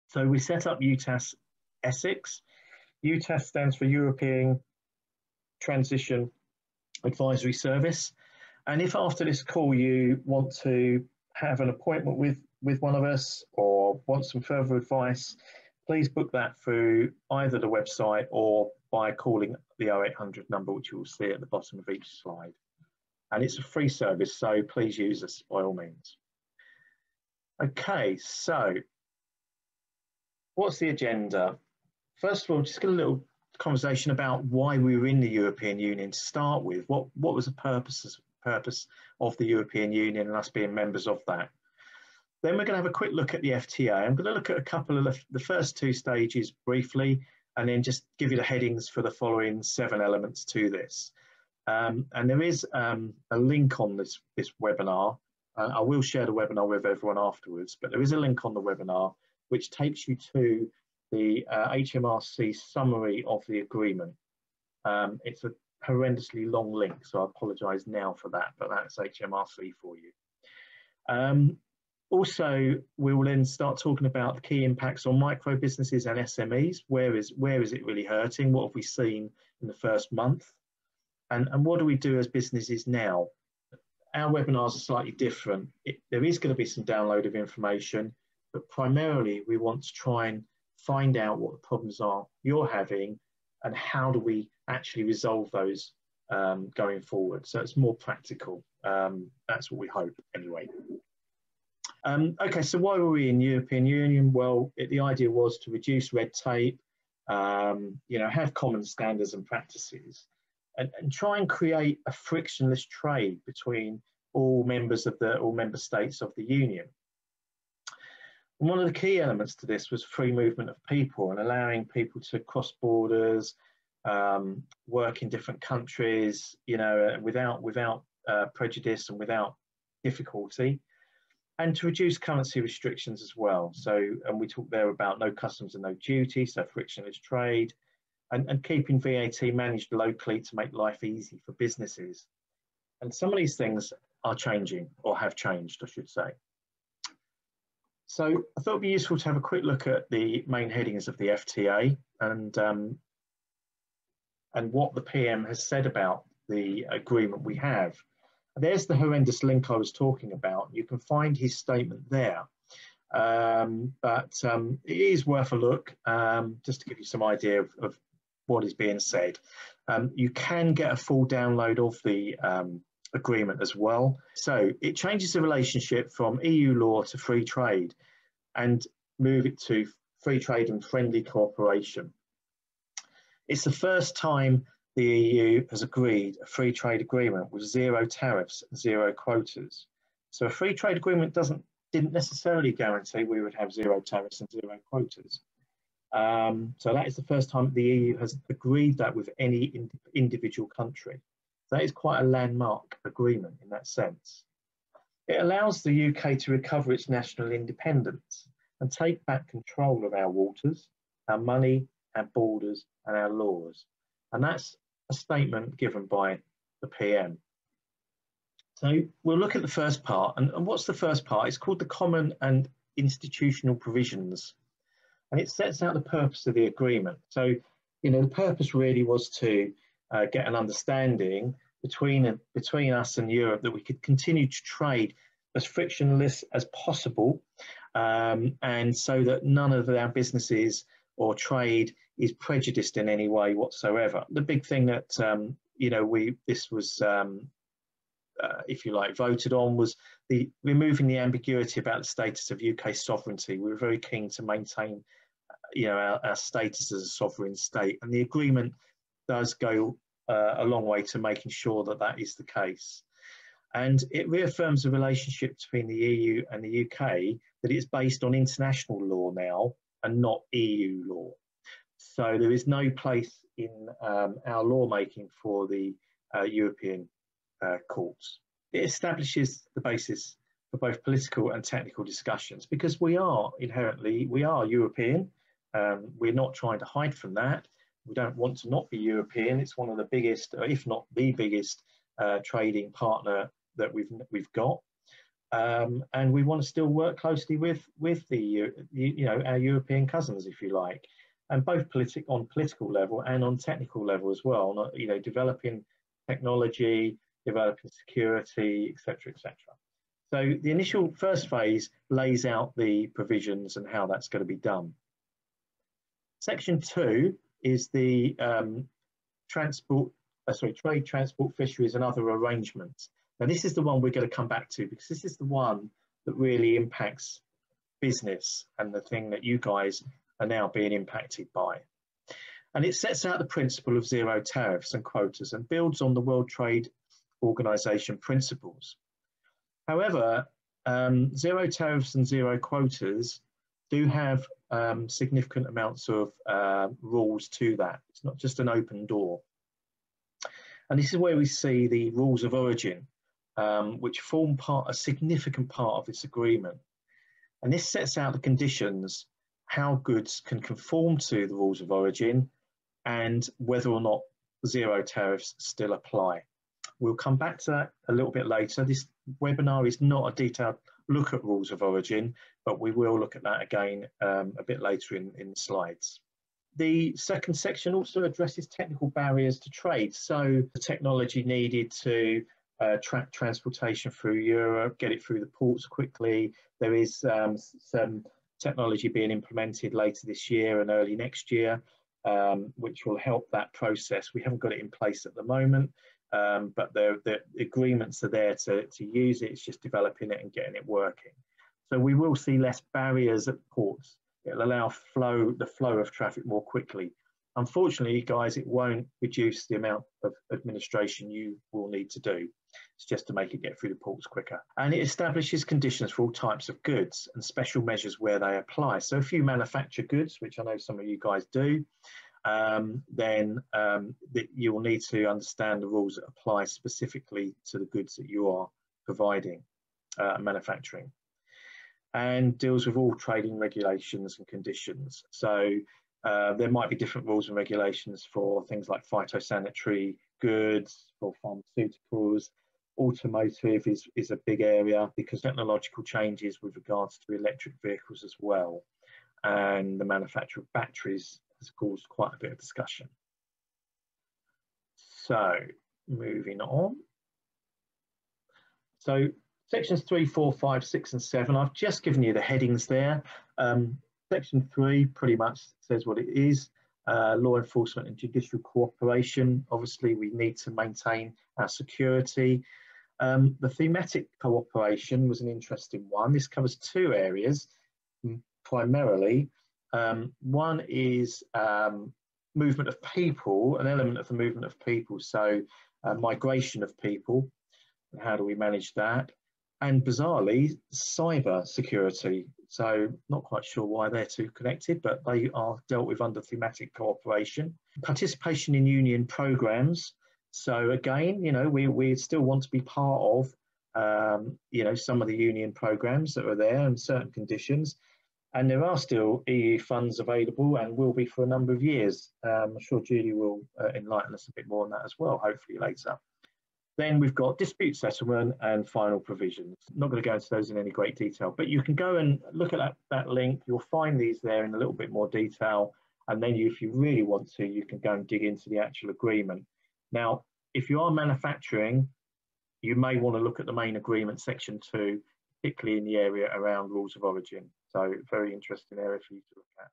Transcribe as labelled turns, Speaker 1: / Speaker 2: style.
Speaker 1: So we set up UTAS Essex. UTAS stands for European Transition Advisory Service. And if after this call you want to have an appointment with one of us or want some further advice, please book that through either the website or by calling the 0800 number, which you will see at the bottom of each slide. And it's a free service, so please use us by all means. Okay, so what's the agenda? First of all, just get a little conversation about why we were in the European Union to start with. What was the purpose of the European Union and us being members of that? Then we're going to have a quick look at the FTA. I'm going to look at a couple of the first two stages briefly, and then just give you the headings for the following 7 elements to this. And there is a link on this webinar. I will share the webinar with everyone afterwards, but there is a link on the webinar which takes you to the HMRC summary of the agreement. It's a horrendously long link, so I apologise now for that, but that's HMRC for you. Also, we will then start talking about the key impacts on micro businesses and SMEs. Where is it really hurting? What have we seen in the first month? And what do we do as businesses now? Our webinars are slightly different. There is going to be some download of information, but primarily we want to try and find out what the problems are you're having and how do we actually resolve those going forward. So it's more practical. That's what we hope anyway. Okay, so why were we in European Union? Well, the idea was to reduce red tape, have common standards and practices, and try and create a frictionless trade between all member states of the Union. And one of the key elements to this was free movement of people and allowing people to cross borders, work in different countries, without prejudice and without difficulty, and to reduce currency restrictions as well. So, and we talked there about no customs and no duty, so frictionless trade, and keeping VAT managed locally to make life easy for businesses. And some of these things are changing, or have changed, I should say. So I thought it'd be useful to have a quick look at the main headings of the FTA and what the PM has said about the agreement we have. There's the horrendous link I was talking about. You can find his statement there. But it is worth a look, just to give you some idea of what is being said. You can get a full download of the agreement as well. So it changes the relationship from EU law to free trade and move it to free trade and friendly cooperation. It's the first time the EU has agreed a free trade agreement with 0 tariffs and 0 quotas. So a free trade agreement didn't necessarily guarantee we would have 0 tariffs and 0 quotas. So that is the first time the EU has agreed that with any individual country. That is quite a landmark agreement in that sense. It allows the UK to recover its national independence and take back control of our waters, our money, our borders and our laws. And that's a statement given by the PM. So we'll look at the first part. And what's the first part? It's called the Common and Institutional Provisions. And it sets out the purpose of the agreement. So, the purpose really was to get an understanding between us and Europe that we could continue to trade as frictionless as possible, and so that none of our businesses or trade is prejudiced in any way whatsoever. The big thing that this was, if you like, voted on was removing the ambiguity about the status of UK sovereignty. We were very keen to maintain, our status as a sovereign state, and the agreement does go a long way to making sure that that is the case. And it reaffirms the relationship between the EU and the UK, that it's based on international law now and not EU law. So there is no place in our lawmaking for the European courts. It establishes the basis for both political and technical discussions, because we are European. We're not trying to hide from that. We don't want to not be European. It's one of the biggest, if not the biggest, trading partner that we've got. and we want to still work closely with our European cousins, if you like, and both on political level and on technical level as well. Developing technology, developing security, etc., etc. So the initial first phase lays out the provisions and how that's going to be done. Section 2 is the trade, transport, fisheries and other arrangements. Now this is the one we're going to come back to, because this is the one that really impacts business and the thing that you guys are now being impacted by. And it sets out the principle of zero tariffs and quotas and builds on the World Trade Organization principles. However, zero tariffs and zero quotas do have significant amounts of rules to that. It's not just an open door. And this is where we see the rules of origin, which form a significant part of this agreement. And this sets out the conditions, how goods can conform to the rules of origin and whether or not zero tariffs still apply. We'll come back to that a little bit later. This webinar is not a detailed look at rules of origin, but we will look at that again a bit later in the slides. The second section also addresses technical barriers to trade. So the technology needed to track transportation through Europe, get it through the ports quickly. There is some technology being implemented later this year and early next year, which will help that process. We haven't got it in place at the moment, but the agreements are there to use it. It's just developing it and getting it working. So we will see less barriers at ports. It'll allow the flow of traffic more quickly. Unfortunately, guys, it won't reduce the amount of administration you will need to do. It's just to make it get through the ports quicker. And it establishes conditions for all types of goods and special measures where they apply. So if you manufacture goods, which I know some of you guys do, then you will need to understand the rules that apply specifically to the goods that you are providing, manufacturing, and deals with all trading regulations and conditions. So there might be different rules and regulations for things like phytosanitary goods, for pharmaceuticals. Automotive is a big area because technological changes with regards to electric vehicles as well, and the manufacture of batteries has caused quite a bit of discussion. So moving on. So sections 3, 4, 5, 6 and 7, I've just given you the headings there. Section 3 pretty much says what it is. Law enforcement and judicial cooperation. Obviously, we need to maintain our security. The thematic cooperation was an interesting one. This covers two areas primarily. One is movement of people, an element of the movement of people, so migration of people, and how do we manage that? And bizarrely, cyber security. So not quite sure why they're two connected, but they are dealt with under thematic cooperation. Participation in union programs. So again, we still want to be part of, some of the union programs that are there and certain conditions. And there are still EU funds available and will be for a number of years. I'm sure Julie will enlighten us a bit more on that as well, hopefully later. Then we've got dispute settlement and final provisions. I'm not going to go into those in any great detail, but you can go and look at that link. You'll find these there in a little bit more detail. And then if you really want to, you can go and dig into the actual agreement. Now, if you are manufacturing, you may want to look at the main agreement, section 2, particularly in the area around rules of origin. So very interesting area for you to look at.